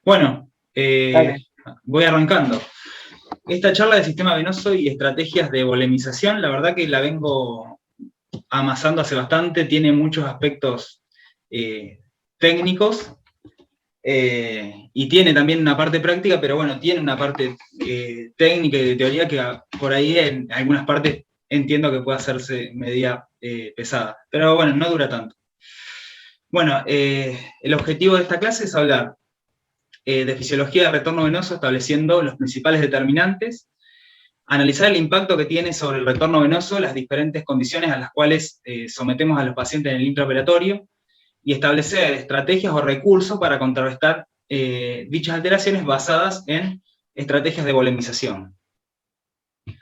Bueno, Dale. voy arrancando. Esta charla de sistema venoso y estrategias de volemización, la verdad que la vengo amasando hace bastante, tiene muchos aspectos técnicos y tiene también una parte práctica, pero bueno, tiene una parte técnica y de teoría que por ahí en algunas partes entiendo que puede hacerse media pesada, pero bueno, no dura tanto. Bueno, el objetivo de esta clase es hablar de fisiología de retorno venoso, estableciendo los principales determinantes, analizar el impacto que tiene sobre el retorno venoso las diferentes condiciones a las cuales sometemos a los pacientes en el intraoperatorio y establecer estrategias o recursos para contrarrestar dichas alteraciones basadas en estrategias de volemización.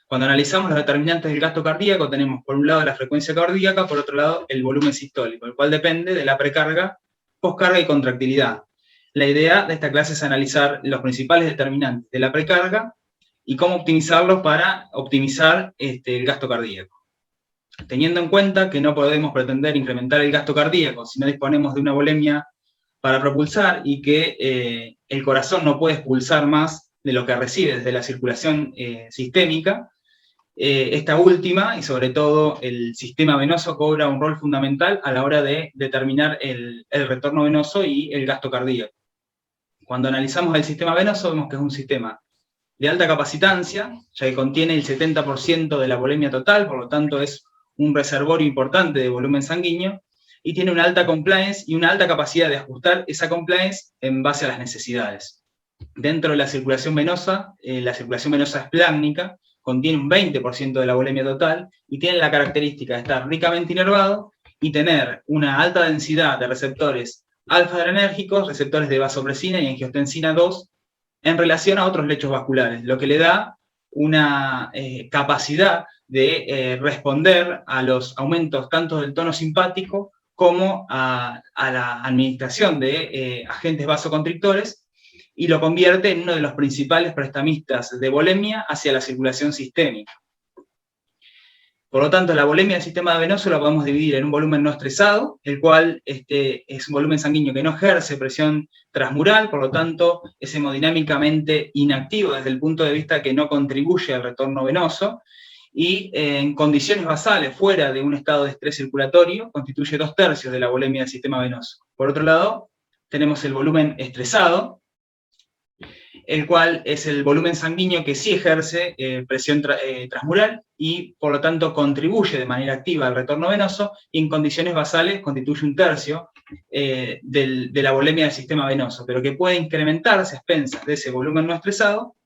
Cuando analizamos los determinantes del gasto cardíaco, tenemos por un lado la frecuencia cardíaca, por otro lado el volumen sistólico, el cual depende de la precarga, poscarga y contractilidad. La idea de esta clase es analizar los principales determinantes de la precarga y cómo optimizarlos para optimizar el gasto cardíaco. Teniendo en cuenta que no podemos pretender incrementar el gasto cardíaco si no disponemos de una volemia para propulsar y que el corazón no puede expulsar más de lo que recibe desde la circulación sistémica, esta última y sobre todo el sistema venoso cobra un rol fundamental a la hora de determinar el retorno venoso y el gasto cardíaco. Cuando analizamos el sistema venoso vemos que es un sistema de alta capacitancia, ya que contiene el 70% de la volemia total, por lo tanto es un reservorio importante de volumen sanguíneo, y tiene una alta compliance y una alta capacidad de ajustar esa compliance en base a las necesidades. Dentro de la circulación venosa es plásmica, contiene un 20% de la volemia total y tiene la característica de estar ricamente inervado y tener una alta densidad de receptores alfa-adrenérgicos, receptores de vasopresina y angiotensina 2 en relación a otros lechos vasculares, lo que le da una capacidad de responder a los aumentos tanto del tono simpático como a la administración de agentes vasoconstrictores y lo convierte en uno de los principales prestamistas de volemia hacia la circulación sistémica. Por lo tanto, la volemia del sistema venoso la podemos dividir en un volumen no estresado, el cual es un volumen sanguíneo que no ejerce presión transmural, por lo tanto, es hemodinámicamente inactivo desde el punto de vista que no contribuye al retorno venoso, y en condiciones basales, fuera de un estado de estrés circulatorio, constituye 2/3 de la volemia del sistema venoso. Por otro lado, tenemos el volumen estresado, el cual es el volumen sanguíneo que sí ejerce presión transmural y por lo tanto contribuye de manera activa al retorno venoso y en condiciones basales constituye 1/3 de la volemia del sistema venoso, pero que puede incrementarse a expensas de ese volumen no estresado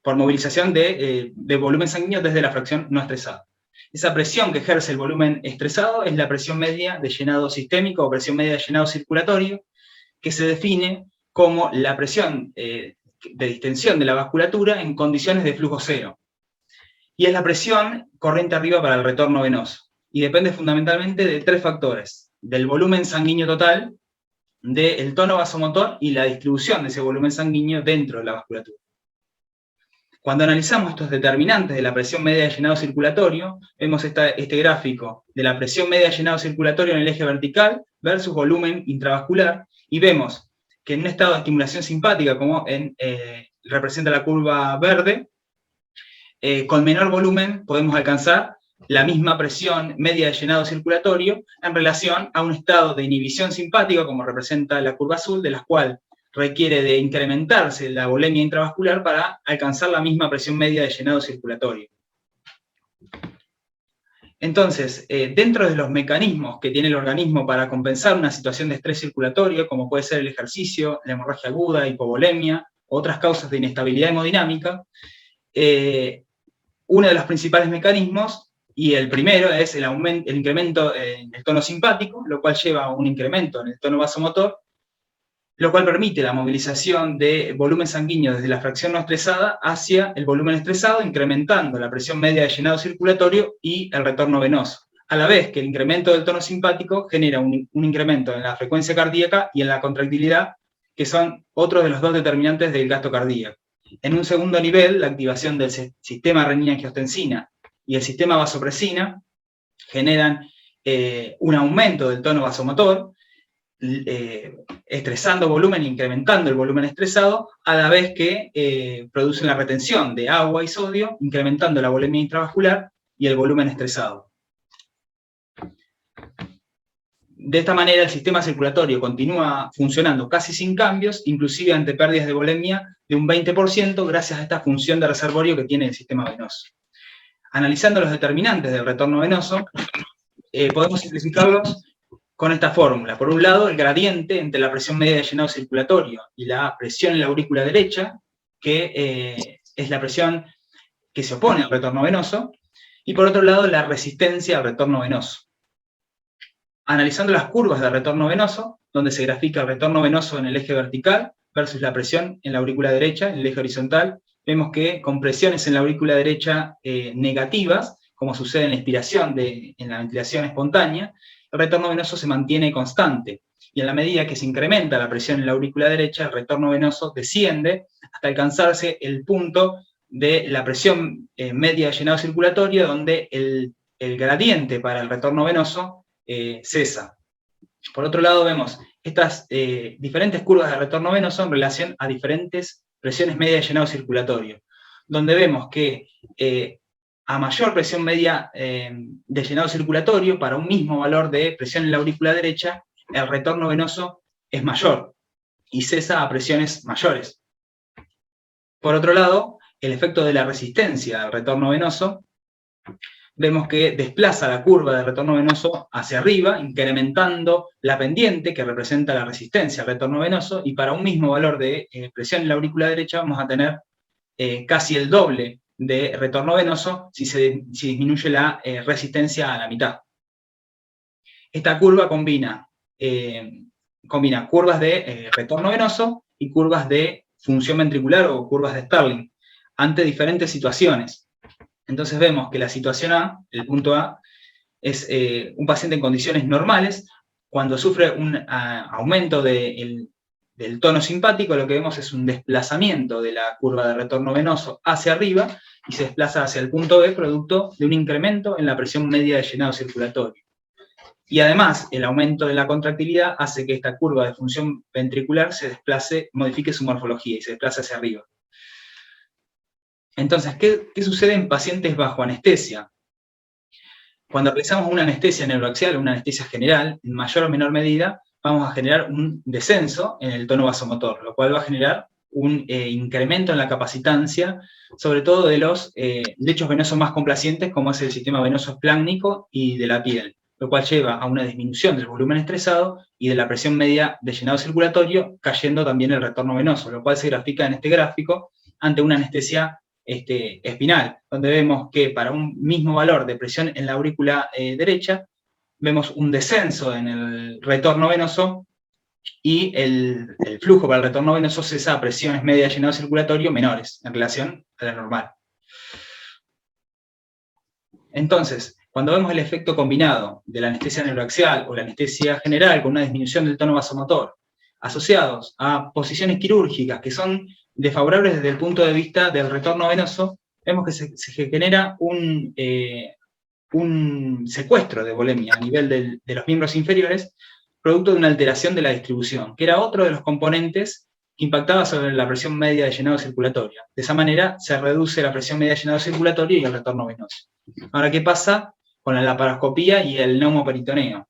por movilización de volumen sanguíneo desde la fracción no estresada. Esa presión que ejerce el volumen estresado es la presión media de llenado sistémico o presión media de llenado circulatorio, que se define como la presión de distensión de la vasculatura en condiciones de flujo cero. Y es la presión corriente arriba para el retorno venoso. Y depende fundamentalmente de 3 factores: del volumen sanguíneo total, del tono vasomotor y la distribución de ese volumen sanguíneo dentro de la vasculatura. Cuando analizamos estos determinantes de la presión media de llenado circulatorio, vemos este gráfico de la presión media de llenado circulatorio en el eje vertical versus volumen intravascular, y vemos que en un estado de estimulación simpática, como representa la curva verde, con menor volumen podemos alcanzar la misma presión media de llenado circulatorio en relación a un estado de inhibición simpática, como representa la curva azul, de la cual requiere de incrementarse la volemia intravascular para alcanzar la misma presión media de llenado circulatorio. Entonces, dentro de los mecanismos que tiene el organismo para compensar una situación de estrés circulatorio, como puede ser el ejercicio, la hemorragia aguda, hipovolemia, otras causas de inestabilidad hemodinámica, uno de los principales mecanismos, y el primero, es el incremento en el tono simpático, lo cual lleva a un incremento en el tono vasomotor, lo cual permite la movilización de volumen sanguíneo desde la fracción no estresada hacia el volumen estresado, incrementando la presión media de llenado circulatorio y el retorno venoso, a la vez que el incremento del tono simpático genera un incremento en la frecuencia cardíaca y en la contractilidad, que son otros de los 2 determinantes del gasto cardíaco. En un segundo nivel, la activación del sistema renina-angiotensina y el sistema vasopresina generan un aumento del tono vasomotor, estresando volumen, incrementando el volumen estresado, a la vez que producen la retención de agua y sodio, incrementando la volemia intravascular y el volumen estresado. De esta manera, el sistema circulatorio continúa funcionando casi sin cambios, inclusive ante pérdidas de volemia de un 20%, gracias a esta función de reservorio que tiene el sistema venoso. Analizando los determinantes del retorno venoso, podemos simplificarlos con esta fórmula. Por un lado, el gradiente entre la presión media de llenado circulatorio y la presión en la aurícula derecha, que es la presión que se opone al retorno venoso, y por otro lado, la resistencia al retorno venoso. Analizando las curvas de retorno venoso, donde se grafica el retorno venoso en el eje vertical versus la presión en la aurícula derecha, en el eje horizontal, vemos que con presiones en la aurícula derecha negativas, como sucede en la inspiración en la ventilación espontánea, el retorno venoso se mantiene constante. Y en la medida que se incrementa la presión en la aurícula derecha, el retorno venoso desciende hasta alcanzarse el punto de la presión media de llenado circulatorio, donde el gradiente para el retorno venoso cesa. Por otro lado, vemos estas diferentes curvas de retorno venoso en relación a diferentes presiones medias de llenado circulatorio, donde vemos que a mayor presión media de llenado circulatorio, para un mismo valor de presión en la aurícula derecha, el retorno venoso es mayor y cesa a presiones mayores. Por otro lado, el efecto de la resistencia al retorno venoso, vemos que desplaza la curva de retorno venoso hacia arriba, incrementando la pendiente que representa la resistencia al retorno venoso, y para un mismo valor de presión en la aurícula derecha vamos a tener casi el doble de retorno venoso si disminuye la resistencia a la mitad. Esta curva combina curvas de retorno venoso y curvas de función ventricular o curvas de Starling ante diferentes situaciones. Entonces vemos que la situación A, el punto A, es un paciente en condiciones normales. Cuando sufre un aumento del tono simpático, lo que vemos es un desplazamiento de la curva de retorno venoso hacia arriba y se desplaza hacia el punto B producto de un incremento en la presión media de llenado circulatorio. Y además, el aumento de la contractilidad hace que esta curva de función ventricular se desplace, modifique su morfología y se desplace hacia arriba. Entonces, ¿qué sucede en pacientes bajo anestesia? Cuando realizamos una anestesia neuroaxial o una anestesia general, en mayor o menor medida, vamos a generar un descenso en el tono vasomotor, lo cual va a generar un incremento en la capacitancia, sobre todo de los lechos venosos más complacientes, como es el sistema venoso espláncnico y de la piel, lo cual lleva a una disminución del volumen estresado y de la presión media de llenado circulatorio, cayendo también el retorno venoso, lo cual se grafica en este gráfico ante una anestesia espinal, donde vemos que para un mismo valor de presión en la aurícula derecha, vemos un descenso en el retorno venoso y el flujo para el retorno venoso cesa a presiones medias de llenado circulatorio menores en relación a la normal. Entonces, cuando vemos el efecto combinado de la anestesia neuroaxial o la anestesia general con una disminución del tono vasomotor, asociados a posiciones quirúrgicas que son desfavorables desde el punto de vista del retorno venoso, vemos que se genera un secuestro de volemia a nivel de los miembros inferiores, producto de una alteración de la distribución, que era otro de los componentes que impactaba sobre la presión media de llenado circulatorio. De esa manera se reduce la presión media de llenado circulatorio y el retorno venoso. Ahora, ¿qué pasa con la laparoscopía y el neumoperitoneo?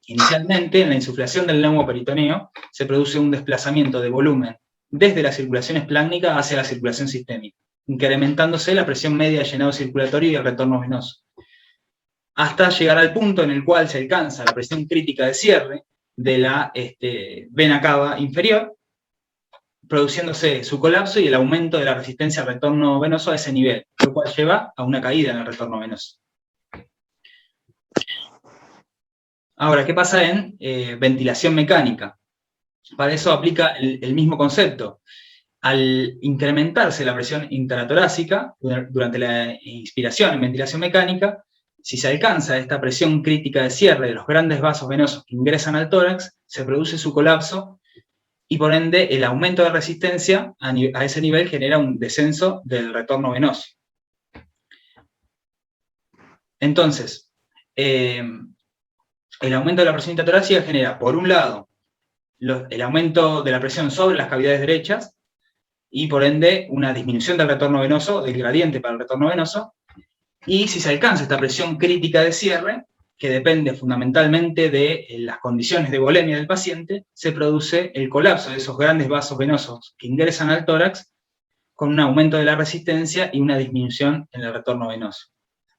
Inicialmente, en la insuflación del neumoperitoneo, se produce un desplazamiento de volumen desde la circulación espláncnica hacia la circulación sistémica, incrementándose la presión media de llenado circulatorio y el retorno venoso, hasta llegar al punto en el cual se alcanza la presión crítica de cierre de la vena cava inferior, produciéndose su colapso y el aumento de la resistencia al retorno venoso a ese nivel, lo cual lleva a una caída en el retorno venoso. Ahora, ¿qué pasa en ventilación mecánica? Para eso aplica el mismo concepto. Al incrementarse la presión intratorácica durante la inspiración en ventilación mecánica, si se alcanza esta presión crítica de cierre de los grandes vasos venosos que ingresan al tórax, se produce su colapso y por ende el aumento de resistencia a ese nivel genera un descenso del retorno venoso. Entonces, el aumento de la presión intratorácica genera, por un lado, el aumento de la presión sobre las cavidades derechas y por ende una disminución del retorno venoso, del gradiente para el retorno venoso, y si se alcanza esta presión crítica de cierre, que depende fundamentalmente de las condiciones de volemia del paciente, se produce el colapso de esos grandes vasos venosos que ingresan al tórax con un aumento de la resistencia y una disminución en el retorno venoso.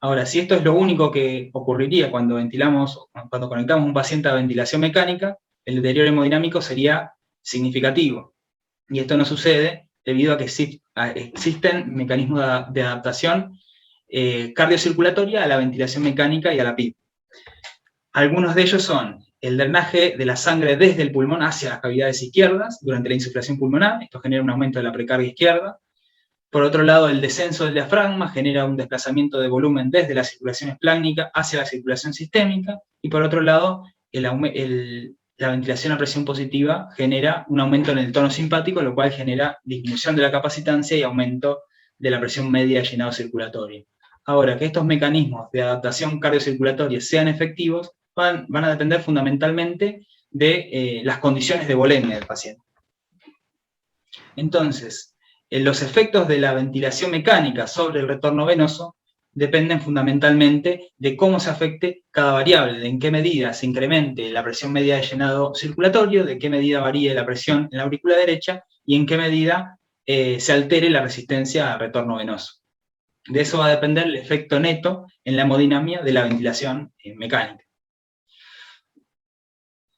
Ahora, si esto es lo único que ocurriría cuando conectamos un paciente a ventilación mecánica, el deterioro hemodinámico sería significativo. Y esto no sucede debido a que existen mecanismos de adaptación cardiocirculatoria a la ventilación mecánica y a la PIP. Algunos de ellos son el drenaje de la sangre desde el pulmón hacia las cavidades izquierdas durante la insuflación pulmonar, esto genera un aumento de la precarga izquierda. Por otro lado, el descenso del diafragma genera un desplazamiento de volumen desde la circulación espláncnica hacia la circulación sistémica, y por otro lado, la ventilación a presión positiva genera un aumento en el tono simpático, lo cual genera disminución de la capacitancia y aumento de la presión media de llenado circulatorio. Ahora, que estos mecanismos de adaptación cardiocirculatoria sean efectivos van a depender fundamentalmente de las condiciones de volemia del paciente. Entonces, los efectos de la ventilación mecánica sobre el retorno venoso dependen fundamentalmente de cómo se afecte cada variable, de en qué medida se incremente la presión media de llenado circulatorio, de qué medida varíe la presión en la aurícula derecha y en qué medida se altere la resistencia al retorno venoso. De eso va a depender el efecto neto en la hemodinamia de la ventilación mecánica.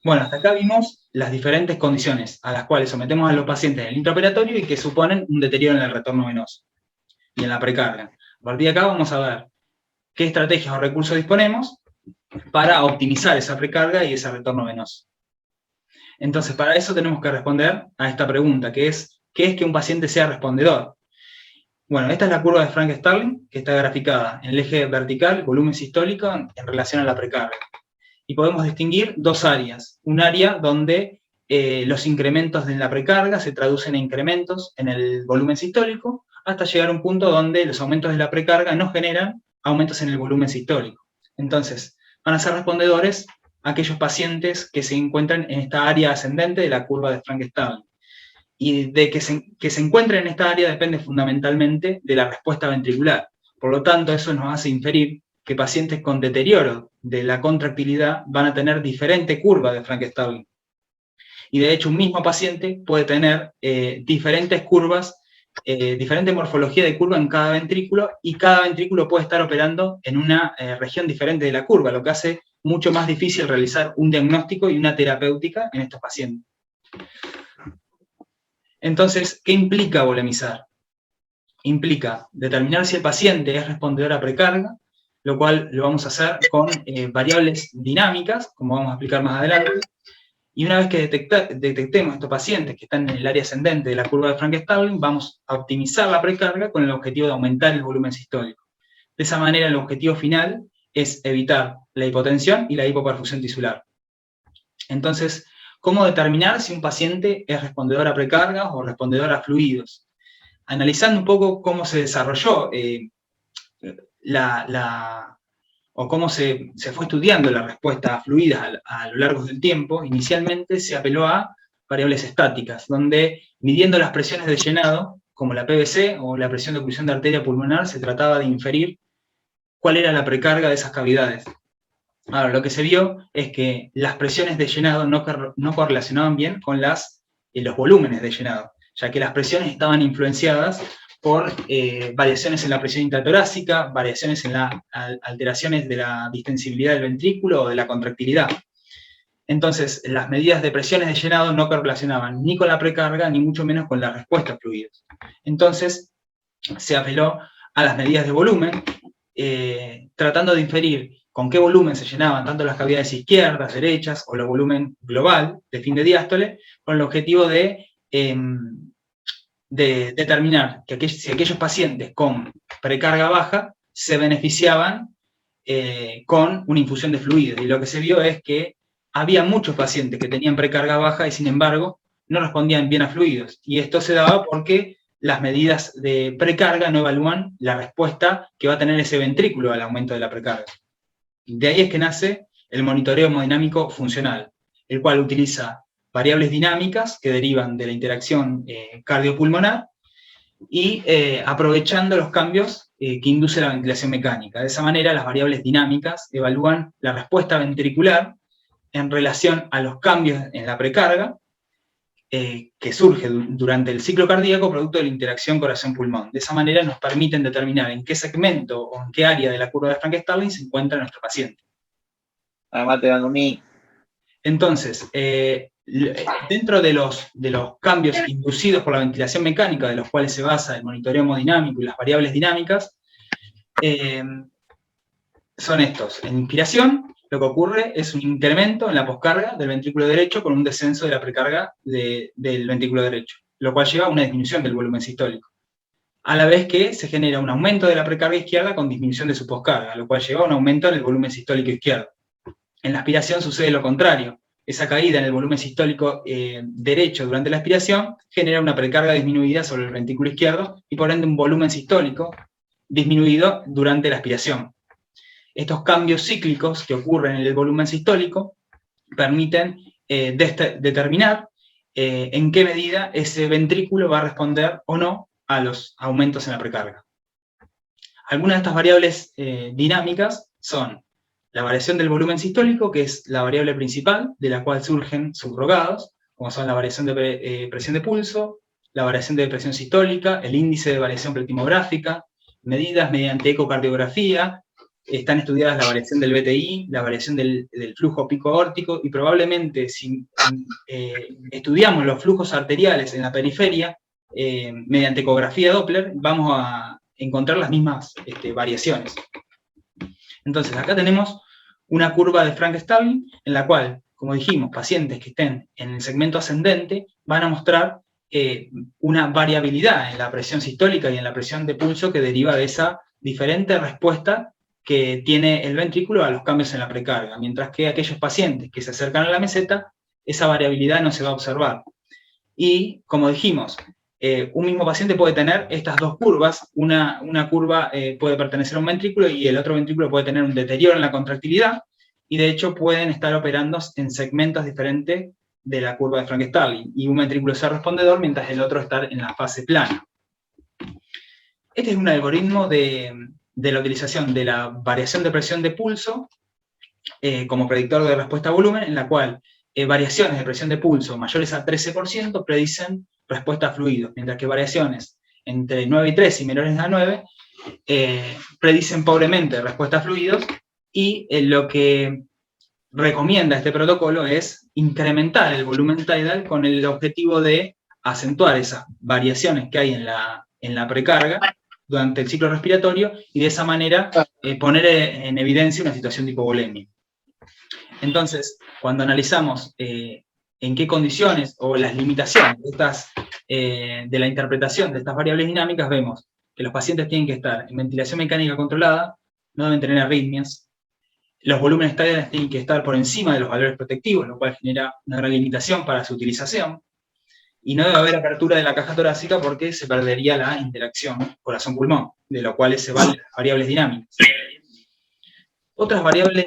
Bueno, hasta acá vimos las diferentes condiciones a las cuales sometemos a los pacientes en el intraoperatorio y que suponen un deterioro en el retorno venoso y en la precarga. A partir de acá vamos a ver qué estrategias o recursos disponemos para optimizar esa precarga y ese retorno venoso. Entonces, para eso tenemos que responder a esta pregunta, que es, ¿qué es que un paciente sea respondedor? Bueno, esta es la curva de Frank-Starling, que está graficada en el eje vertical, volumen sistólico, en relación a la precarga. Y podemos distinguir dos áreas. Un área donde los incrementos de la precarga se traducen en incrementos en el volumen sistólico, hasta llegar a un punto donde los aumentos de la precarga no generan aumentos en el volumen sistólico. Entonces, van a ser respondedores aquellos pacientes que se encuentran en esta área ascendente de la curva de Frank-Starling. Y de que se encuentren en esta área depende fundamentalmente de la respuesta ventricular. Por lo tanto, eso nos hace inferir que pacientes con deterioro de la contractilidad van a tener diferente curva de Frank-Starling. Y de hecho, un mismo paciente puede tener diferentes curvas, diferente morfología de curva en cada ventrículo, y cada ventrículo puede estar operando en una región diferente de la curva, lo que hace mucho más difícil realizar un diagnóstico y una terapéutica en estos pacientes. Entonces, ¿qué implica volemizar? Implica determinar si el paciente es respondedor a precarga, lo cual lo vamos a hacer con variables dinámicas, como vamos a explicar más adelante, y una vez que detectemos estos pacientes que están en el área ascendente de la curva de Frank-Starling, vamos a optimizar la precarga con el objetivo de aumentar el volumen sistólico. De esa manera, el objetivo final es evitar la hipotensión y la hipoperfusión tisular. Entonces, ¿cómo determinar si un paciente es respondedor a precargas o respondedor a fluidos? Analizando un poco cómo se desarrolló o cómo se fue estudiando la respuesta a fluidos a lo largo del tiempo, inicialmente se apeló a variables estáticas, donde midiendo las presiones de llenado, como la PVC o la presión de oclusión de arteria pulmonar, se trataba de inferir cuál era la precarga de esas cavidades. Ahora, lo que se vio es que las presiones de llenado no correlacionaban bien con los volúmenes de llenado, ya que las presiones estaban influenciadas por variaciones en la presión intratorácica, variaciones en las alteraciones de la distensibilidad del ventrículo o de la contractilidad. Entonces, las medidas de presiones de llenado no correlacionaban ni con la precarga, ni mucho menos con la respuesta a fluidos. Entonces, se apeló a las medidas de volumen, tratando de inferir con qué volumen se llenaban tanto las cavidades izquierdas, derechas, o el volumen global de fin de diástole, con el objetivo de determinar que si aquellos pacientes con precarga baja se beneficiaban con una infusión de fluidos. Y lo que se vio es que había muchos pacientes que tenían precarga baja y sin embargo no respondían bien a fluidos. Y esto se daba porque las medidas de precarga no evalúan la respuesta que va a tener ese ventrículo al aumento de la precarga. De ahí es que nace el monitoreo hemodinámico funcional, el cual utiliza variables dinámicas que derivan de la interacción cardiopulmonar y aprovechando los cambios que induce la ventilación mecánica. De esa manera, las variables dinámicas evalúan la respuesta ventricular en relación a los cambios en la precarga que surge durante el ciclo cardíaco producto de la interacción corazón-pulmón. De esa manera nos permiten determinar en qué segmento o en qué área de la curva de Frank-Starling se encuentra nuestro paciente. Además te dan un mí. Entonces, dentro de los cambios inducidos por la ventilación mecánica, de los cuales se basa el monitoreo hemodinámico y las variables dinámicas, son estos. En inspiración, lo que ocurre es un incremento en la poscarga del ventrículo derecho con un descenso de la precarga del ventrículo derecho, lo cual lleva a una disminución del volumen sistólico. A la vez que se genera un aumento de la precarga izquierda con disminución de su poscarga, lo cual lleva a un aumento en el volumen sistólico izquierdo. En la aspiración sucede lo contrario. Esa caída en el volumen sistólico derecho durante la aspiración genera una precarga disminuida sobre el ventrículo izquierdo y por ende un volumen sistólico disminuido durante la aspiración. Estos cambios cíclicos que ocurren en el volumen sistólico permiten determinar en qué medida ese ventrículo va a responder o no a los aumentos en la precarga. Algunas de estas variables dinámicas son la variación del volumen sistólico, que es la variable principal, de la cual surgen subrogados, como son la variación de presión de pulso, la variación de presión sistólica, el índice de variación pletimográfica, medidas mediante ecocardiografía. Están estudiadas la variación del BTI, la variación del flujo pico aórtico, y probablemente si estudiamos los flujos arteriales en la periferia, mediante ecografía Doppler, vamos a encontrar las mismas variaciones. Entonces, acá tenemos una curva de Frank-Starling, en la cual, como dijimos, pacientes que estén en el segmento ascendente van a mostrar una variabilidad en la presión sistólica y en la presión de pulso que deriva de esa diferente respuesta que tiene el ventrículo a los cambios en la precarga, mientras que aquellos pacientes que se acercan a la meseta, esa variabilidad no se va a observar. Y, como dijimos, un mismo paciente puede tener estas dos curvas, una curva puede pertenecer a un ventrículo y el otro ventrículo puede tener un deterioro en la contractilidad, y de hecho pueden estar operando en segmentos diferentes de la curva de Frank-Starling, y un ventrículo ser respondedor mientras el otro está en la fase plana. Este es un algoritmo de la utilización de la variación de presión de pulso como predictor de respuesta a volumen, en la cual variaciones de presión de pulso mayores a 13% predicen respuesta a fluidos, mientras que variaciones entre 9 y 13 y menores a 9 predicen pobremente respuesta a fluidos, y lo que recomienda este protocolo es incrementar el volumen tidal con el objetivo de acentuar esas variaciones que hay en la precarga durante el ciclo respiratorio, y de esa manera poner en evidencia una situación de hipovolemia. Entonces, cuando analizamos en qué condiciones o las limitaciones de la interpretación de estas variables dinámicas, vemos que los pacientes tienen que estar en ventilación mecánica controlada, no deben tener arritmias, los volúmenes tidales tienen que estar por encima de los valores protectivos, lo cual genera una gran limitación para su utilización, y no debe haber apertura de la caja torácica porque se perdería la interacción corazón-pulmón, de lo cual se van las variables dinámicas. Otras variables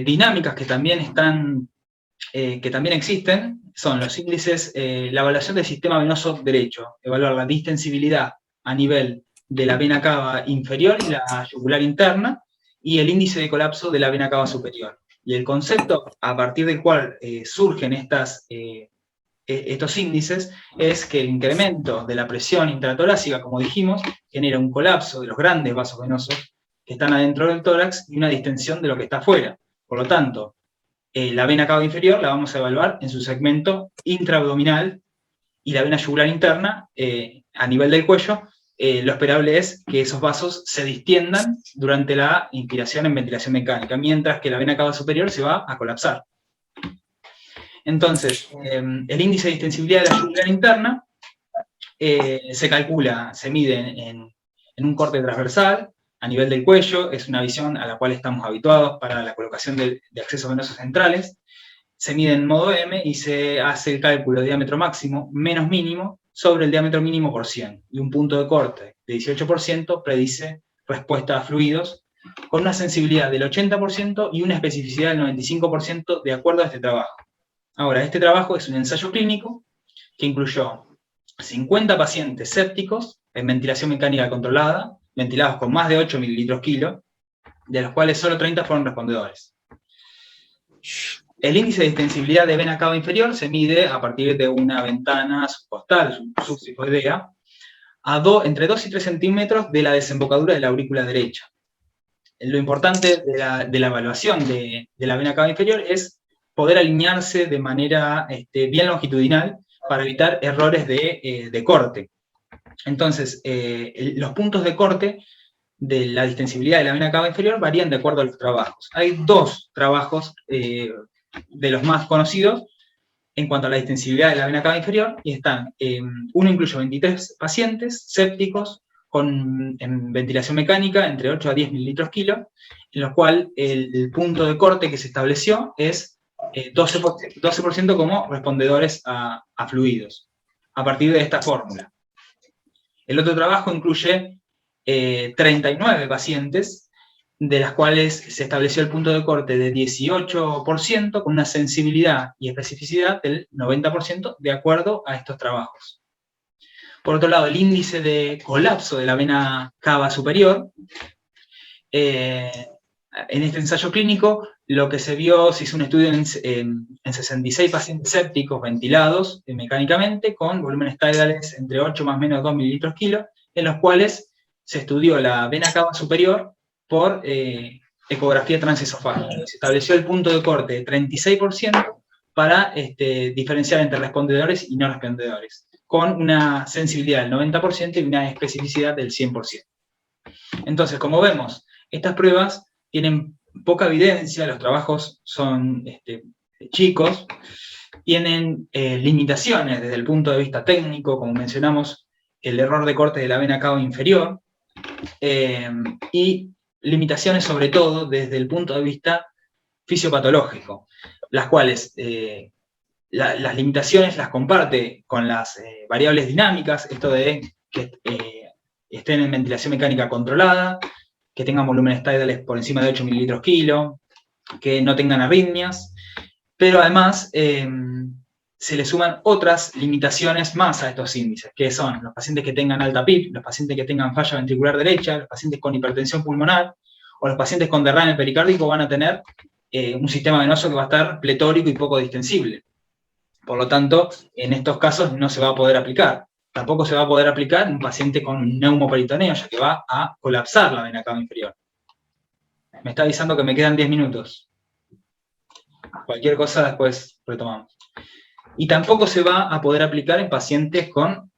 dinámicas que también existen son los índices, la evaluación del sistema venoso derecho, evaluar la distensibilidad a nivel de la vena cava inferior y la yugular interna, y el índice de colapso de la vena cava superior. Y el concepto a partir del cual surgen estos índices es que el incremento de la presión intratorácica, como dijimos, genera un colapso de los grandes vasos venosos que están adentro del tórax y una distensión de lo que está afuera. Por lo tanto, la vena cava inferior la vamos a evaluar en su segmento intraabdominal, y la vena yugular interna, a nivel del cuello, lo esperable es que esos vasos se distiendan durante la inspiración en ventilación mecánica, mientras que la vena cava superior se va a colapsar. Entonces, el índice de distensibilidad de la yugular interna se calcula, se mide en un corte transversal, a nivel del cuello, es una visión a la cual estamos habituados para la colocación de accesos venosos centrales. Se mide en modo M y se hace el cálculo de diámetro máximo menos mínimo sobre el diámetro mínimo por 100, y un punto de corte de 18% predice respuesta a fluidos con una sensibilidad del 80% y una especificidad del 95% de acuerdo a este trabajo. Ahora, este trabajo es un ensayo clínico que incluyó 50 pacientes sépticos en ventilación mecánica controlada, ventilados con más de 8 mililitros kilo, de los cuales solo 30 fueron respondedores. El índice de distensibilidad de vena cava inferior se mide a partir de una ventana subcostal, subsifoidea, entre 2 y 3 centímetros de la desembocadura de la aurícula derecha. Lo importante de la evaluación de la vena cava inferior es poder alinearse de manera bien longitudinal para evitar errores de corte. Entonces, los puntos de corte de la distensibilidad de la vena cava inferior varían de acuerdo a los trabajos. Hay dos trabajos de los más conocidos en cuanto a la distensibilidad de la vena cava inferior, y están, uno incluye 23 pacientes sépticos en ventilación mecánica entre 8 a 10 mililitros kilo, en lo cual el punto de corte que se estableció es 12% como respondedores a fluidos, a partir de esta fórmula. El otro trabajo incluye 39 pacientes, de las cuales se estableció el punto de corte de 18% con una sensibilidad y especificidad del 90% de acuerdo a estos trabajos. Por otro lado, el índice de colapso de la vena cava superior, en este ensayo clínico, lo que se vio, se hizo un estudio en 66 pacientes sépticos ventilados mecánicamente con volúmenes tidales entre 8 más o menos 2 mililitros kilo, en los cuales se estudió la vena cava superior por ecografía transesofágica. Se estableció el punto de corte de 36% para diferenciar entre respondedores y no respondedores, con una sensibilidad del 90% y una especificidad del 100%. Entonces, como vemos, estas pruebas tienen poca evidencia, los trabajos son chicos, tienen limitaciones desde el punto de vista técnico, como mencionamos, el error de corte de la vena cava inferior, y limitaciones sobre todo desde el punto de vista fisiopatológico, las cuales las limitaciones las comparte con las variables dinámicas, esto de que estén en ventilación mecánica controlada, que tengan volúmenes tidales por encima de 8 mililitros kilo, que no tengan arritmias, pero además se le suman otras limitaciones más a estos índices, que son los pacientes que tengan alta PIP, los pacientes que tengan falla ventricular derecha, los pacientes con hipertensión pulmonar, o los pacientes con derrame pericárdico van a tener un sistema venoso que va a estar pletórico y poco distensible. Por lo tanto, en estos casos no se va a poder aplicar. Tampoco se va a poder aplicar en un paciente con neumoperitoneo, ya que va a colapsar la vena cava inferior. Me está avisando que me quedan 10 minutos. Cualquier cosa después retomamos. Y tampoco se va a poder aplicar en pacientes con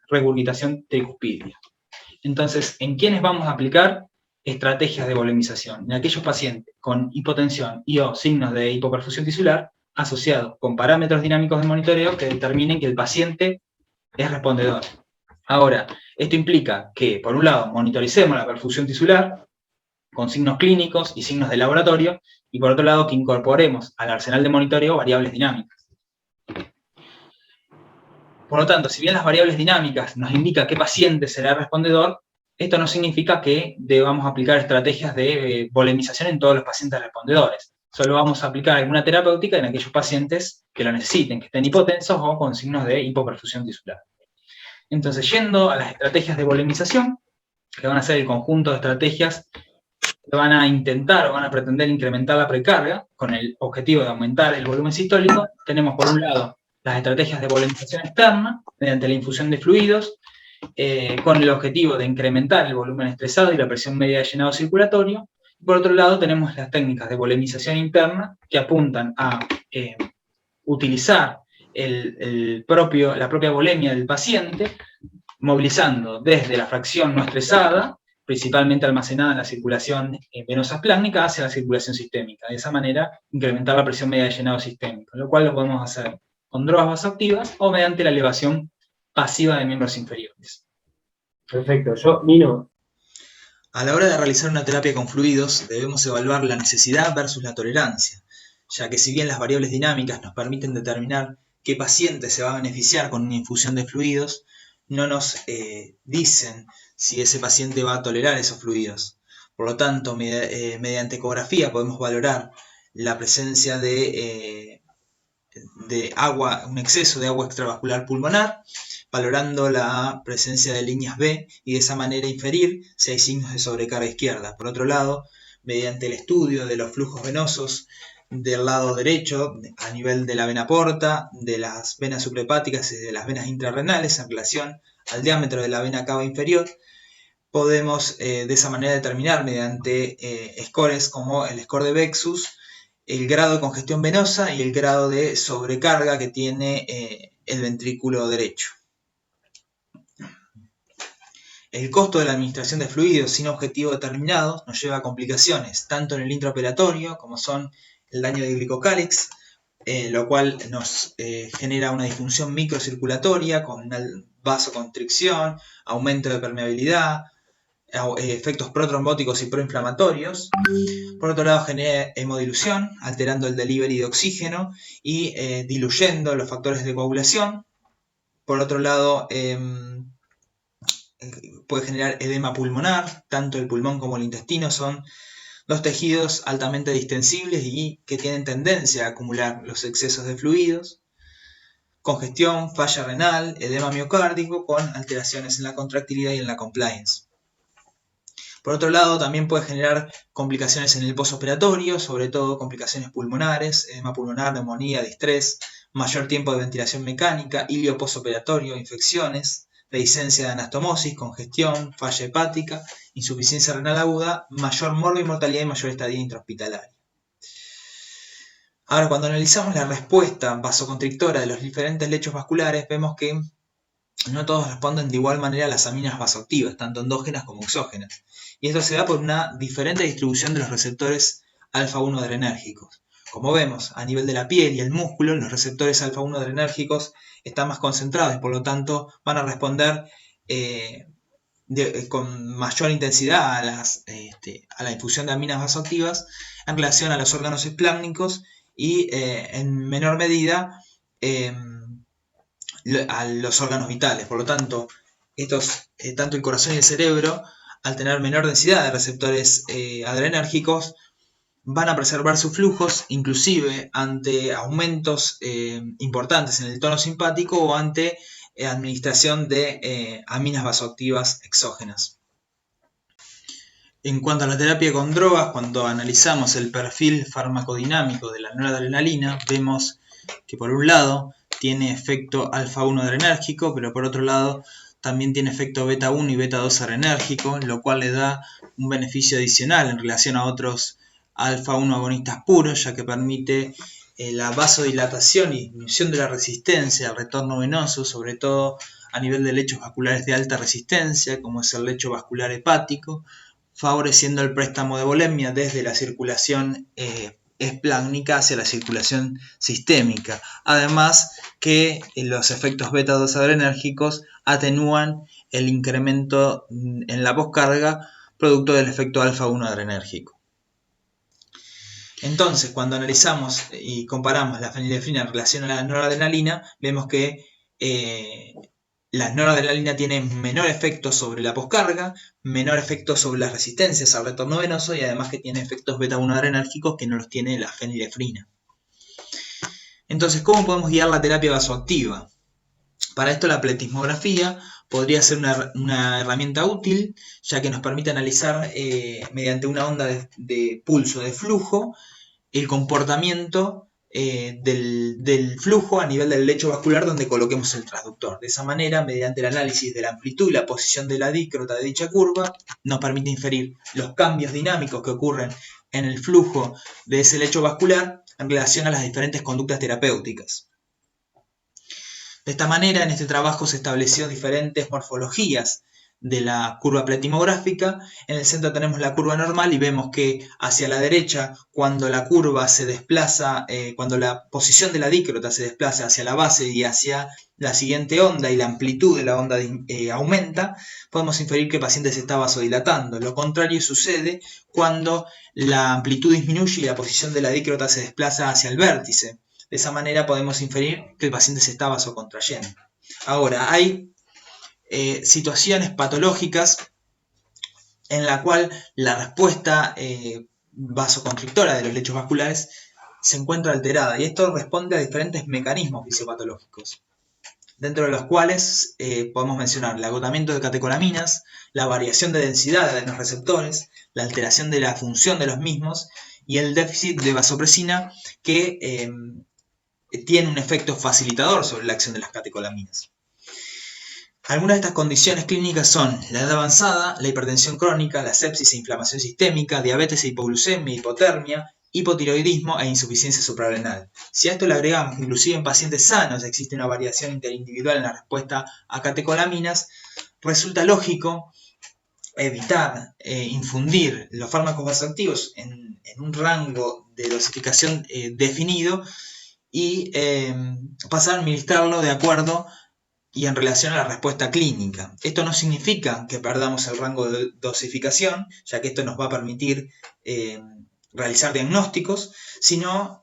regurgitación tricuspidia. Entonces, ¿en quiénes vamos a aplicar estrategias de volemización? En aquellos pacientes con hipotensión y o signos de hipoperfusión tisular asociados con parámetros dinámicos de monitoreo que determinen que el paciente es respondedor. Ahora, esto implica que, por un lado, monitoricemos la perfusión tisular con signos clínicos y signos de laboratorio, y por otro lado, que incorporemos al arsenal de monitoreo variables dinámicas. Por lo tanto, si bien las variables dinámicas nos indican qué paciente será respondedor, esto no significa que debamos aplicar estrategias de volemización en todos los pacientes respondedores. Solo vamos a aplicar alguna terapéutica en aquellos pacientes que lo necesiten, que estén hipotensos o con signos de hipoperfusión tisular. Entonces, yendo a las estrategias de volemización, que van a ser el conjunto de estrategias que van a intentar o van a pretender incrementar la precarga con el objetivo de aumentar el volumen sistólico, tenemos por un lado las estrategias de volemización externa, mediante la infusión de fluidos, con el objetivo de incrementar el volumen estresado y la presión media de llenado circulatorio. Por otro lado, tenemos las técnicas de volemización interna, que apuntan a utilizar la propia volemia del paciente, movilizando desde la fracción no estresada, principalmente almacenada en la circulación venosa plásmica, hacia la circulación sistémica. De esa manera, incrementar la presión media de llenado sistémico, lo cual lo podemos hacer con drogas vasoactivas o mediante la elevación pasiva de miembros inferiores. Perfecto. Nino. A la hora de realizar una terapia con fluidos, debemos evaluar la necesidad versus la tolerancia, ya que si bien las variables dinámicas nos permiten determinar qué paciente se va a beneficiar con una infusión de fluidos, no nos dicen si ese paciente va a tolerar esos fluidos. Por lo tanto, mediante ecografía podemos valorar la presencia de de agua, un exceso de agua extravascular pulmonar, valorando la presencia de líneas B y de esa manera inferir si hay signos de sobrecarga izquierda. Por otro lado, mediante el estudio de los flujos venosos del lado derecho, a nivel de la vena porta, de las venas suprahepáticas y de las venas intrarrenales en relación al diámetro de la vena cava inferior, podemos de esa manera determinar mediante scores como el score de Vexus el grado de congestión venosa y el grado de sobrecarga que tiene el ventrículo derecho. El costo de la administración de fluidos sin objetivo determinado nos lleva a complicaciones, tanto en el intraoperatorio como son el daño de glicocálix, lo cual nos genera una disfunción microcirculatoria con una vasoconstricción, aumento de permeabilidad, efectos protrombóticos y proinflamatorios. Por otro lado, genera hemodilución, alterando el delivery de oxígeno y diluyendo los factores de coagulación. Por otro lado, puede generar edema pulmonar. Tanto el pulmón como el intestino son dos tejidos altamente distensibles y que tienen tendencia a acumular los excesos de fluidos. Congestión, falla renal, edema miocárdico con alteraciones en la contractilidad y en la compliance. Por otro lado, también puede generar complicaciones en el postoperatorio, sobre todo complicaciones pulmonares, edema pulmonar, neumonía, distrés, mayor tiempo de ventilación mecánica, ilio postoperatorio, infecciones, dehiscencia de anastomosis, congestión, falla hepática, insuficiencia renal aguda, mayor morbo y mortalidad y mayor estadía intrahospitalaria. Ahora, cuando analizamos la respuesta vasoconstrictora de los diferentes lechos vasculares, vemos que no todos responden de igual manera a las aminas vasoactivas, tanto endógenas como exógenas. Y esto se da por una diferente distribución de los receptores alfa-1 adrenérgicos. Como vemos, a nivel de la piel y el músculo, los receptores alfa-1 adrenérgicos están más concentrados y por lo tanto van a responder con mayor intensidad a la infusión de aminas vasoactivas en relación a los órganos espláncnicos y en menor medida a los órganos vitales. Por lo tanto, tanto el corazón y el cerebro, al tener menor densidad de receptores adrenérgicos, van a preservar sus flujos, inclusive ante aumentos importantes en el tono simpático o ante administración de aminas vasoactivas exógenas. En cuanto a la terapia con drogas, cuando analizamos el perfil farmacodinámico de la noradrenalina, vemos que por un lado tiene efecto alfa-1 adrenérgico, pero por otro lado también tiene efecto beta-1 y beta-2 adrenérgico, lo cual le da un beneficio adicional en relación a otros alfa-1 agonistas puros, ya que permite la vasodilatación y disminución de la resistencia al retorno venoso, sobre todo a nivel de lechos vasculares de alta resistencia, como es el lecho vascular hepático, favoreciendo el préstamo de volemia desde la circulación espláncnica hacia la circulación sistémica. Además que los efectos beta-2 adrenérgicos atenúan el incremento en la poscarga producto del efecto alfa-1 adrenérgico. Entonces, cuando analizamos y comparamos la fenilefrina en relación a la noradrenalina, vemos que la noradrenalina tiene menor efecto sobre la poscarga, menor efecto sobre las resistencias al retorno venoso y además que tiene efectos beta-1 adrenérgicos que no los tiene la fenilefrina. Entonces, ¿cómo podemos guiar la terapia vasoactiva? Para esto la pletismografía podría ser una herramienta útil, ya que nos permite analizar mediante una onda de pulso de flujo el comportamiento del flujo a nivel del lecho vascular donde coloquemos el transductor. De esa manera, mediante el análisis de la amplitud y la posición de la dícrota de dicha curva, nos permite inferir los cambios dinámicos que ocurren en el flujo de ese lecho vascular en relación a las diferentes conductas terapéuticas. De esta manera, en este trabajo se estableció diferentes morfologías de la curva pletismográfica. En el centro tenemos la curva normal y vemos que hacia la derecha, cuando la curva se desplaza, cuando la posición de la dícrota se desplaza hacia la base y hacia la siguiente onda y la amplitud de la onda aumenta, podemos inferir que el paciente se está vasodilatando. Lo contrario sucede cuando la amplitud disminuye y la posición de la dícrota se desplaza hacia el vértice. De esa manera podemos inferir que el paciente se está vasocontrayendo. Ahora, hay situaciones patológicas en la cual la respuesta vasoconstrictora de los lechos vasculares se encuentra alterada, y esto responde a diferentes mecanismos fisiopatológicos, dentro de los cuales podemos mencionar el agotamiento de catecolaminas, la variación de densidad de los receptores, la alteración de la función de los mismos y el déficit de vasopresina, que tiene un efecto facilitador sobre la acción de las catecolaminas. Algunas de estas condiciones clínicas son la edad avanzada, la hipertensión crónica, la sepsis e inflamación sistémica, diabetes e hipoglucemia, hipotermia, hipotiroidismo e insuficiencia suprarrenal. Si a esto le agregamos que inclusive en pacientes sanos existe una variación interindividual en la respuesta a catecolaminas, resulta lógico evitar infundir los fármacos vasoactivos en un rango de dosificación definido y pasar a administrarlo de acuerdo y en relación a la respuesta clínica. Esto no significa que perdamos el rango de dosificación, ya que esto nos va a permitir realizar diagnósticos, sino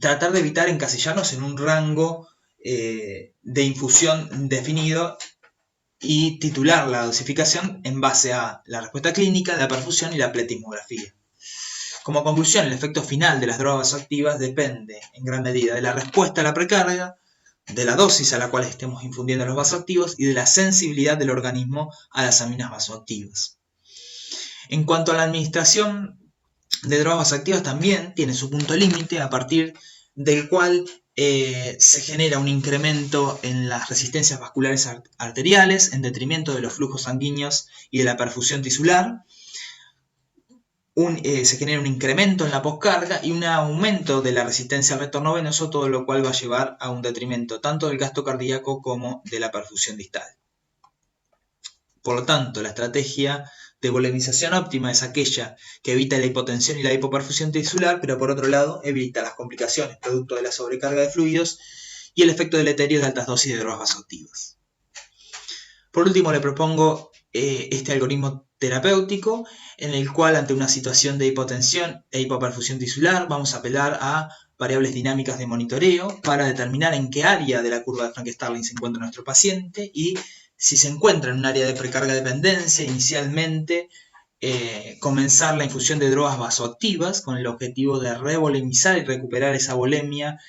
tratar de evitar encasillarnos en un rango de infusión definido y titular la dosificación en base a la respuesta clínica, la perfusión y la pletismografía. Como conclusión, el efecto final de las drogas vasoactivas depende en gran medida de la respuesta a la precarga, de la dosis a la cual estemos infundiendo los vasoactivos y de la sensibilidad del organismo a las aminas vasoactivas. En cuanto a la administración de drogas vasoactivas, también tiene su punto límite a partir del cual se genera un incremento en las resistencias vasculares arteriales en detrimento de los flujos sanguíneos y de la perfusión tisular. Se genera un incremento en la poscarga y un aumento de la resistencia al retorno venoso, todo lo cual va a llevar a un detrimento tanto del gasto cardíaco como de la perfusión distal. Por lo tanto, la estrategia de volemización óptima es aquella que evita la hipotensión y la hipoperfusión tisular, pero por otro lado evita las complicaciones producto de la sobrecarga de fluidos y el efecto deleterio de altas dosis de drogas vasoactivas. Por último, le propongo este algoritmo terapéutico en el cual, ante una situación de hipotensión e hipoperfusión tisular, vamos a apelar a variables dinámicas de monitoreo para determinar en qué área de la curva de Frank-Starling se encuentra nuestro paciente y, si se encuentra en un área de precarga dependencia, inicialmente comenzar la infusión de drogas vasoactivas con el objetivo de revolemizar y recuperar esa volemia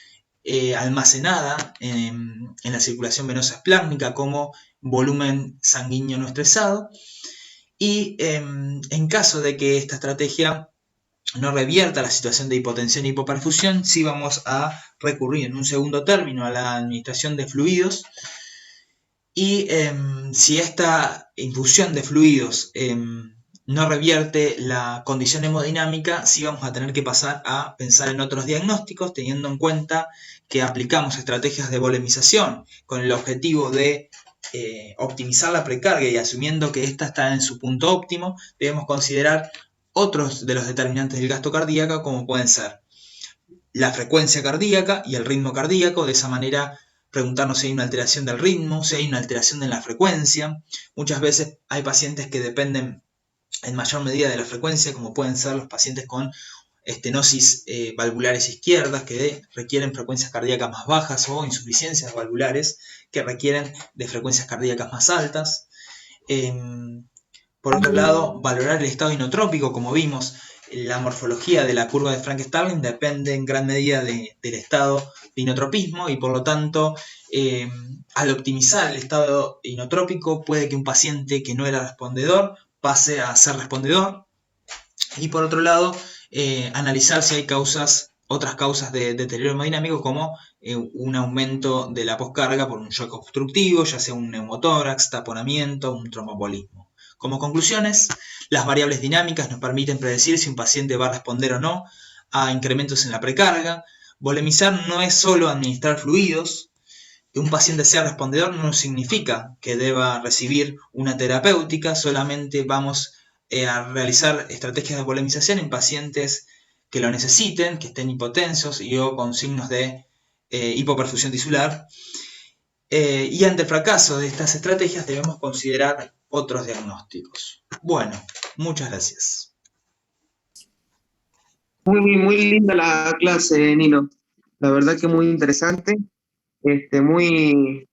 almacenada en la circulación venosa esplácnica como volumen sanguíneo no estresado. Y en caso de que esta estrategia no revierta la situación de hipotensión y hipoperfusión, sí vamos a recurrir en un segundo término a la administración de fluidos. Y si esta infusión de fluidos no revierte la condición hemodinámica, sí vamos a tener que pasar a pensar en otros diagnósticos, teniendo en cuenta que aplicamos estrategias de volemización con el objetivo de optimizar la precarga, y asumiendo que ésta está en su punto óptimo, debemos considerar otros de los determinantes del gasto cardíaco, como pueden ser la frecuencia cardíaca y el ritmo cardíaco. De esa manera preguntarnos si hay una alteración del ritmo, si hay una alteración en la frecuencia. Muchas veces hay pacientes que dependen en mayor medida de la frecuencia, como pueden ser los pacientes con estenosis valvulares izquierdas, que requieren frecuencias cardíacas más bajas, o insuficiencias valvulares que requieren de frecuencias cardíacas más altas. Por otro lado, valorar el estado inotrópico. Como vimos, la morfología de la curva de Frank-Starling depende en gran medida del estado de inotropismo, y por lo tanto, al optimizar el estado inotrópico, puede que un paciente que no era respondedor pase a ser respondedor. Y por otro lado, analizar si hay otras causas de deterioro hemodinámico, como un aumento de la poscarga por un shock obstructivo, ya sea un neumotórax, taponamiento, un tromboembolismo. Como conclusiones, las variables dinámicas nos permiten predecir si un paciente va a responder o no a incrementos en la precarga. Volemizar no es solo administrar fluidos. Que un paciente sea respondedor no significa que deba recibir una terapéutica, solamente vamos a realizar estrategias de volemización en pacientes que lo necesiten, que estén hipotensos o con signos de hipoperfusión tisular. Y ante el fracaso de estas estrategias debemos considerar otros diagnósticos. Bueno, muchas gracias. Muy linda la clase, Nino. La verdad que muy interesante, muy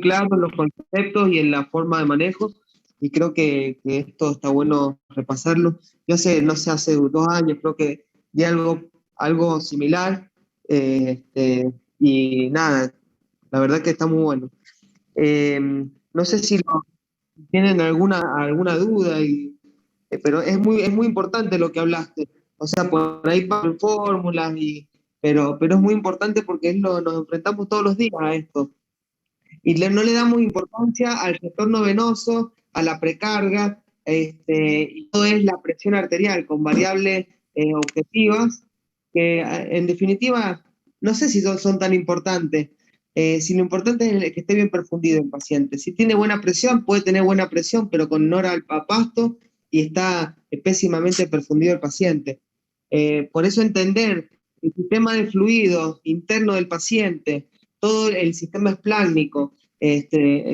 claro en los conceptos y en la forma de manejo, y creo que esto está bueno repasarlo. Yo hace 2 años creo que di algo algo similar. Y nada, la verdad que está muy bueno. No sé si tienen alguna duda, pero es muy importante lo que hablaste. O sea, por ahí para fórmulas, pero es muy importante porque nos enfrentamos todos los días a esto. Y no le damos importancia al retorno venoso, a la precarga, y todo es la presión arterial con variables objetivas, que en definitiva no sé si son tan importantes. Si lo importante es que esté bien perfundido el paciente. Si tiene buena presión, puede tener buena presión, pero con honor al pasto y está pésimamente perfundido el paciente. Por eso entender el sistema de fluidos interno del paciente, todo el sistema esplácnico,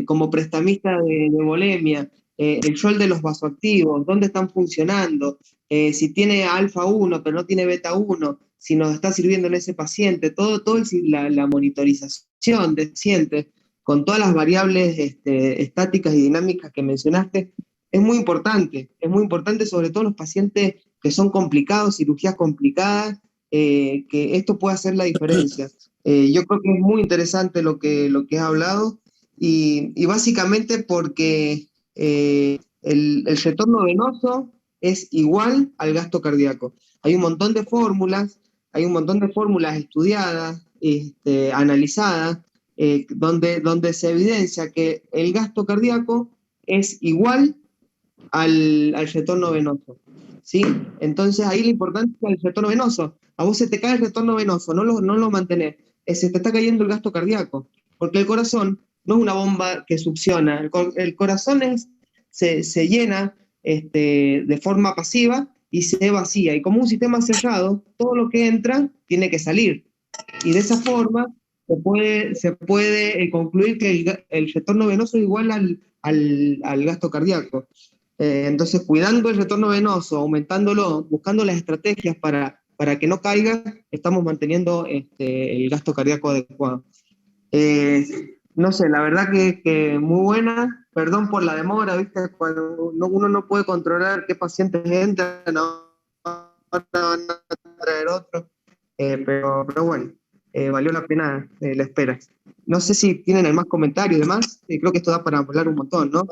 como prestamista de volemia, el rol de los vasoactivos, dónde están funcionando, si tiene alfa 1 pero no tiene beta 1, si nos está sirviendo en ese paciente, todo la monitorización del paciente, con todas las variables estáticas y dinámicas que mencionaste, es muy importante sobre todo en los pacientes que son complicados, cirugías complicadas, que esto puede hacer la diferencia. Yo creo que es muy interesante lo que has hablado y básicamente porque el retorno venoso es igual al gasto cardíaco. Hay un montón de fórmulas, estudiadas, analizadas, donde se evidencia que el gasto cardíaco es igual al retorno venoso. ¿Sí? Entonces ahí la importancia del retorno venoso. A vos se te cae el retorno venoso, no lo mantenés. Se te está cayendo el gasto cardíaco. Porque el corazón no es una bomba que succiona. El corazón se llena de forma pasiva y se vacía. Y como un sistema cerrado, todo lo que entra tiene que salir. Y de esa forma se puede concluir que el retorno venoso es igual al gasto cardíaco. Entonces, cuidando el retorno venoso, aumentándolo, buscando las estrategias para que no caiga, estamos manteniendo el gasto cardíaco adecuado. No sé, la verdad que muy buena. Perdón por la demora, ¿viste? Cuando uno no puede controlar qué pacientes entran, ahora van a traer otro. Pero bueno, valió la pena la espera. No sé si tienen más comentarios y demás. Creo que esto da para hablar un montón, ¿no?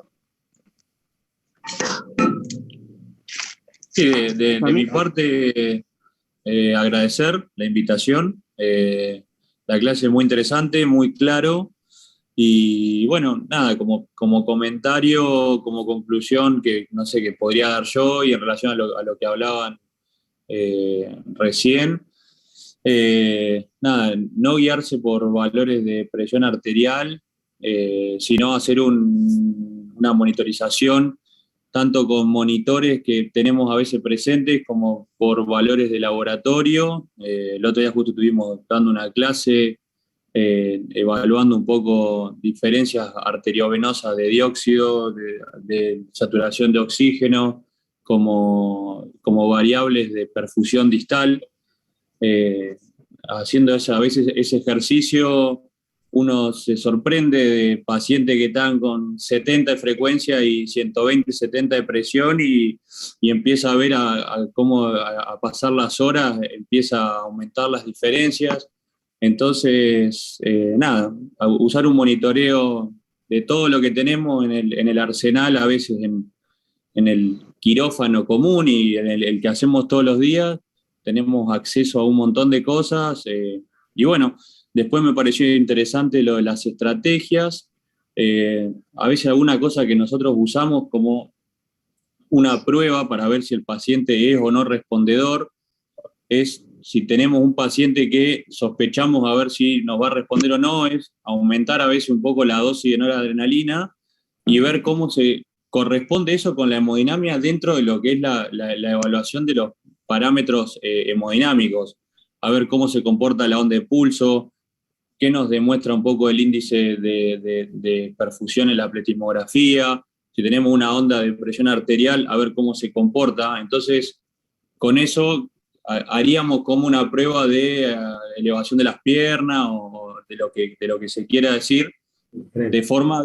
Sí, de mi parte, agradecer la invitación. La clase es muy interesante, muy claro. Y bueno, nada, como comentario, como conclusión que no sé, que podría dar yo y en relación a lo que hablaban recién, nada, no guiarse por valores de presión arterial, sino hacer una monitorización tanto con monitores que tenemos a veces presentes como por valores de laboratorio. El otro día justo estuvimos dando una clase evaluando un poco diferencias arteriovenosas de dióxido, de saturación de oxígeno, como variables de perfusión distal. Haciendo a veces ese ejercicio, uno se sorprende de pacientes que están con 70 de frecuencia y 120, 70 de presión y empieza a ver cómo a pasar las horas, empieza a aumentar las diferencias. Entonces, nada, usar un monitoreo de todo lo que tenemos en el arsenal, a veces en el quirófano común y en el que hacemos todos los días, tenemos acceso a un montón de cosas. Y bueno, después me pareció interesante lo de las estrategias. A veces alguna cosa que nosotros usamos como una prueba para ver si el paciente es o no respondedor es si tenemos un paciente que sospechamos a ver si nos va a responder o no, es aumentar a veces un poco la dosis de noradrenalina y ver cómo se corresponde eso con la hemodinamia dentro de lo que es la evaluación de los parámetros hemodinámicos, a ver cómo se comporta la onda de pulso, qué nos demuestra un poco el índice de perfusión en la pletismografía, si tenemos una onda de presión arterial, a ver cómo se comporta. Entonces, con eso haríamos como una prueba de elevación de las piernas o de lo que se quiera decir, de forma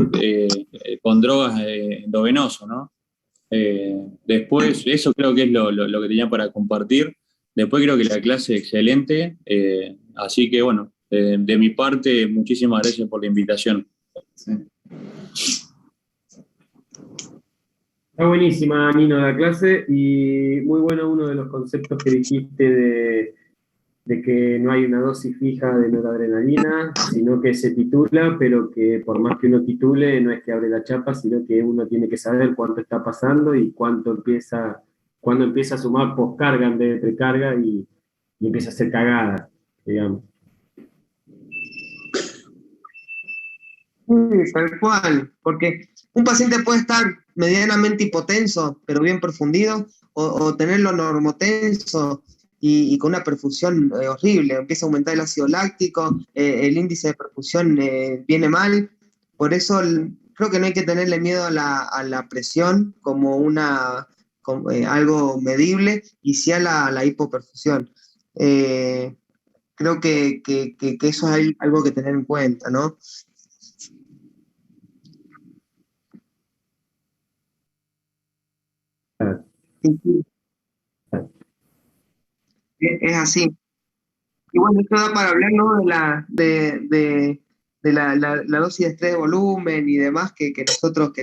con drogas endovenoso, ¿no? Después, eso creo que es lo que tenía para compartir. Después creo que la clase excelente, así que bueno, de mi parte, muchísimas gracias por la invitación. Sí. Está buenísima, Nino, la clase, y muy bueno uno de los conceptos que dijiste de que no hay una dosis fija de noradrenalina, sino que se titula, pero que por más que uno titule, no es que abre la chapa, sino que uno tiene que saber cuánto está pasando y cuándo empieza a sumar poscarga en vez de precarga y empieza a hacer cagada, digamos. Sí, tal cual, porque un paciente puede estar medianamente hipotenso, pero bien perfundido, o tenerlo normotenso y con una perfusión horrible, empieza a aumentar el ácido láctico, el índice de perfusión viene mal, por eso creo que no hay que tenerle miedo a la presión como algo medible, y sí a la hipoperfusión. Creo que eso es algo que tener en cuenta, ¿no? Sí, sí, es así. Y bueno, esto da para hablar, ¿no? De la dosis de estrés de volumen y demás que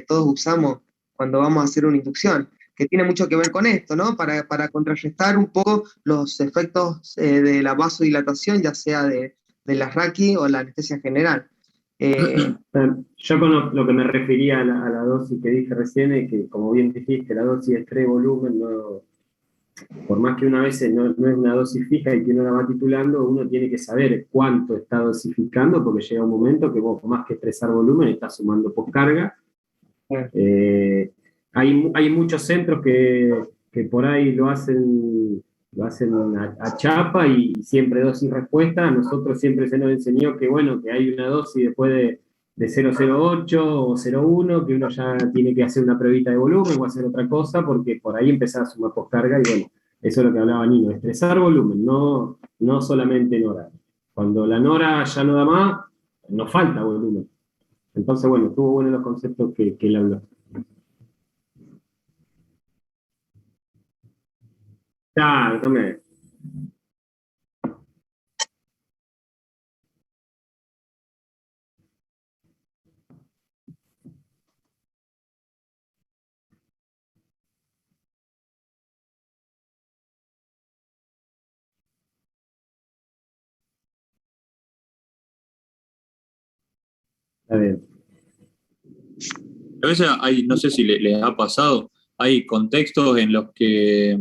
todos usamos cuando vamos a hacer una inducción, que tiene mucho que ver con esto, ¿no? Para contrarrestar un poco los efectos de la vasodilatación, ya sea de la raqui o la anestesia general. Yo con lo que me refería a la dosis que dije recién es que, como bien dijiste, la dosis de estrés de volumen, no, por más que una vez no es una dosis fija y que uno la va titulando, uno tiene que saber cuánto está dosificando, porque llega un momento que vos, más que estresar volumen, estás sumando poscarga. Hay muchos centros que por ahí lo hacen a chapa y siempre dosis respuesta. A nosotros siempre se nos enseñó que, bueno, que hay una dosis después de 0,08 o 0,1, que uno ya tiene que hacer una pruebita de volumen o hacer otra cosa, porque por ahí empezás a sumar poscarga y bueno, eso es lo que hablaba Nino, estresar volumen, no solamente Nora. Cuando la Nora ya no da más, nos falta volumen. Entonces, bueno, estuvo bueno los conceptos que él habló. Claro, también. Está bien. A veces hay, no sé si les ha pasado, hay contextos en los que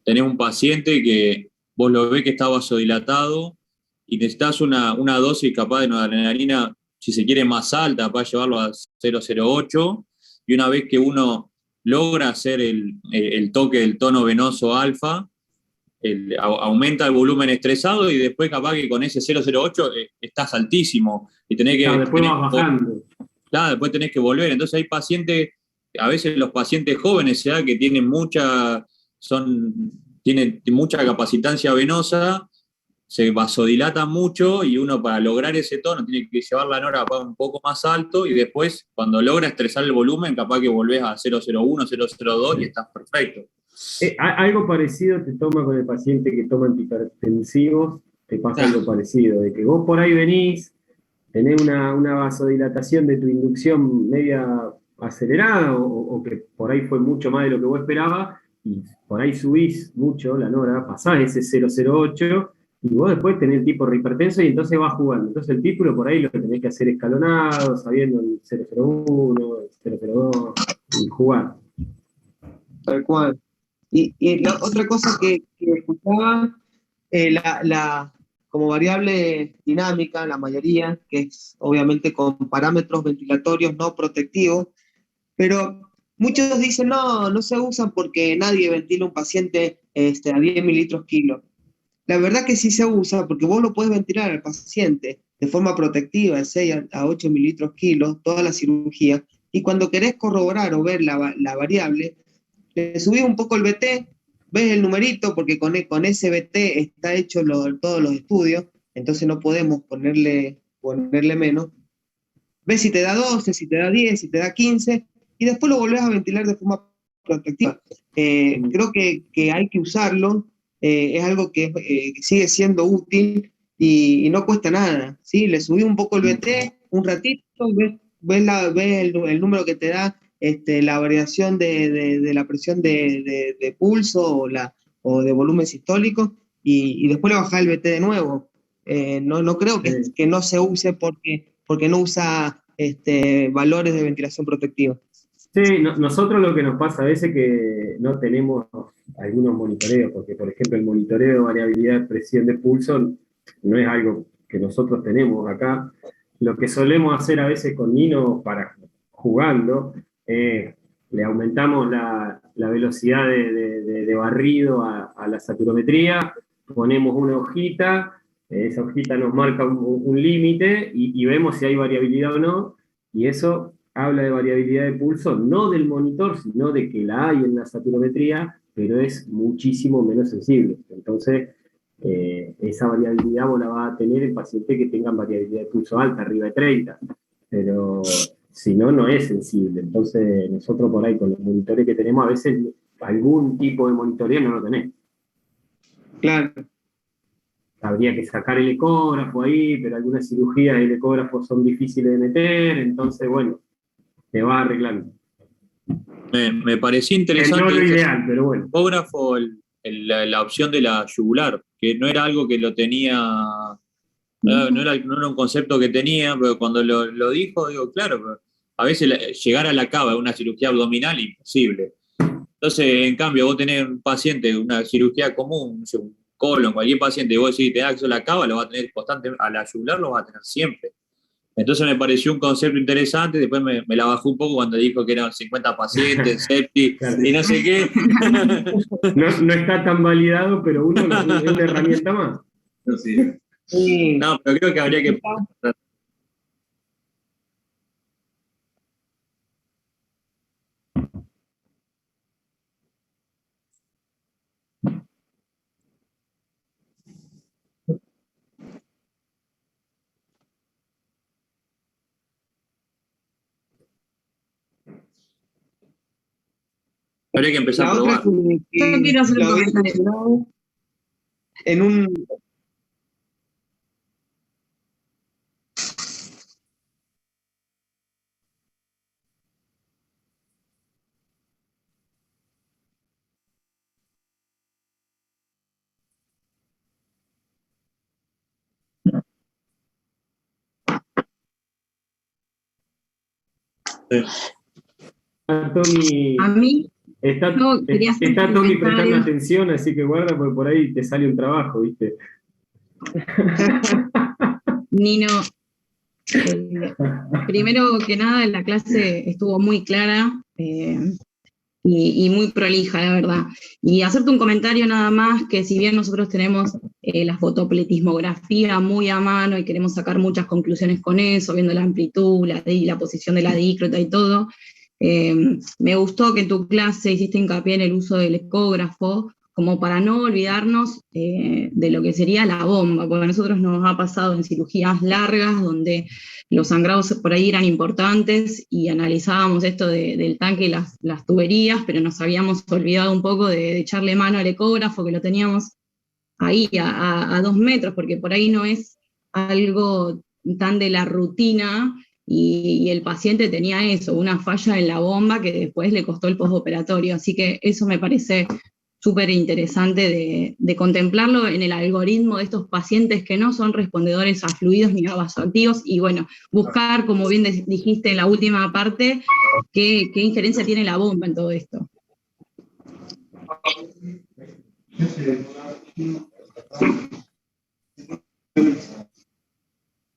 tenés un paciente que vos lo ves que está vasodilatado y necesitas una dosis capaz de noradrenalina, si se quiere, más alta para llevarlo a 0,08, y una vez que uno logra hacer el toque del tono venoso alfa, aumenta el volumen estresado y después capaz que con ese 0,08 estás altísimo y tenés que... Claro, después vas bajando. Claro, después tenés que volver. Entonces hay pacientes, a veces los pacientes jóvenes, ¿ya? Que tienen tienen mucha capacitancia venosa, se vasodilatan mucho y uno para lograr ese tono tiene que llevar la nora un poco más alto y después cuando logra estresar el volumen capaz que volvés a 0,01, 0,02 y estás perfecto. Algo parecido te toma con el paciente que toma antihipertensivos, te pasa algo parecido, de que vos por ahí venís, tenés una vasodilatación de tu inducción media acelerada o que por ahí fue mucho más de lo que vos esperabas y por ahí subís mucho la nora, pasás ese 0,08 y vos después tenés el tipo hipertenso y entonces vas jugando. Entonces el título por ahí lo tenés que hacer escalonado, sabiendo el 0,01, el 0,02 y jugar. Tal cual. Y la otra cosa que escuchaba, como variable dinámica, la mayoría, que es obviamente con parámetros ventilatorios no protectivos, pero muchos dicen, no se usan porque nadie ventila un paciente a 10 mililitros kilo. La verdad que sí se usa porque vos lo puedes ventilar al paciente de forma protectiva, de 6 a 8 mililitros kilo, toda la cirugía, y cuando querés corroborar o ver la variable, le subís un poco el BT, ves el numerito, porque con ese BT está hecho todos los estudios, entonces no podemos ponerle menos. Ves si te da 12, si te da 10, si te da 15, y después lo volvés a ventilar de forma protectiva. Creo que hay que usarlo, es algo que sigue siendo útil y no cuesta nada, ¿sí? Le subí un poco el BT, un ratito, ves el número que te da la variación de la presión de pulso o de volumen sistólico y después le bajás el BT de nuevo. No creo que no se use porque no usa valores de ventilación protectiva. Sí, nosotros lo que nos pasa a veces es que no tenemos algunos monitoreos, porque por ejemplo el monitoreo de variabilidad de presión de pulso no es algo que nosotros tenemos acá. Lo que solemos hacer a veces con Nino para jugando, le aumentamos la velocidad de barrido a la saturometría, ponemos una hojita, esa hojita nos marca un límite y vemos si hay variabilidad o no, y eso habla de variabilidad de pulso, no del monitor, sino de que la hay en la saturometría, pero es muchísimo menos sensible. Entonces, esa variabilidad vos la vas a tener en pacientes que tengan variabilidad de pulso alta, arriba de 30, pero si no, no es sensible. Entonces, nosotros por ahí con los monitores que tenemos, a veces algún tipo de monitoreo no lo tenés. Claro. Habría que sacar el ecógrafo ahí, pero algunas cirugías el ecógrafo son difíciles de meter, entonces, bueno, te va arreglando. Me pareció interesante no lo ideal, pero bueno. El ecógrafo, la opción de la yugular, que no era algo que lo tenía, no era un concepto que tenía, pero cuando lo dijo, digo, claro, pero a veces llegar a la cava de una cirugía abdominal imposible. Entonces, en cambio, vos tenés un paciente, una cirugía común, un colon, cualquier paciente, y vos decís, te da la cava, lo va a tener constante, a la yugular lo va a tener siempre. Entonces me pareció un concepto interesante, después me la bajó un poco cuando dijo que eran 50 pacientes, septi, y no sé qué. No está tan validado, pero uno es una herramienta más. Sí. No, pero creo que habría que... Habría que empezar a probar. Yo quiero hacer un comentario. En un... Tommy, A mí, está yo quería hacer un Tommy prestando comentario. atención, así que guarda, porque por ahí te sale un trabajo, ¿viste? Nino, primero que nada, la clase estuvo muy clara y muy prolija, la verdad. Y hacerte un comentario nada más, que si bien nosotros tenemos la fotopletismografía muy a mano y queremos sacar muchas conclusiones con eso, viendo la amplitud, la posición de la dícrota y todo, me gustó que en tu clase hiciste hincapié en el uso del ecógrafo, como para no olvidarnos de lo que sería la bomba, porque a nosotros nos ha pasado en cirugías largas, donde los sangrados por ahí eran importantes, y analizábamos esto del tanque y las tuberías, pero nos habíamos olvidado un poco de echarle mano al ecógrafo, que lo teníamos ahí a 2 metros, porque por ahí no es algo tan de la rutina, y el paciente tenía eso, una falla en la bomba que después le costó el postoperatorio, así que eso me parece súper interesante de contemplarlo en el algoritmo de estos pacientes que no son respondedores a fluidos ni a vasoactivos, y bueno, buscar, como bien dijiste en la última parte, qué injerencia tiene la bomba en todo esto.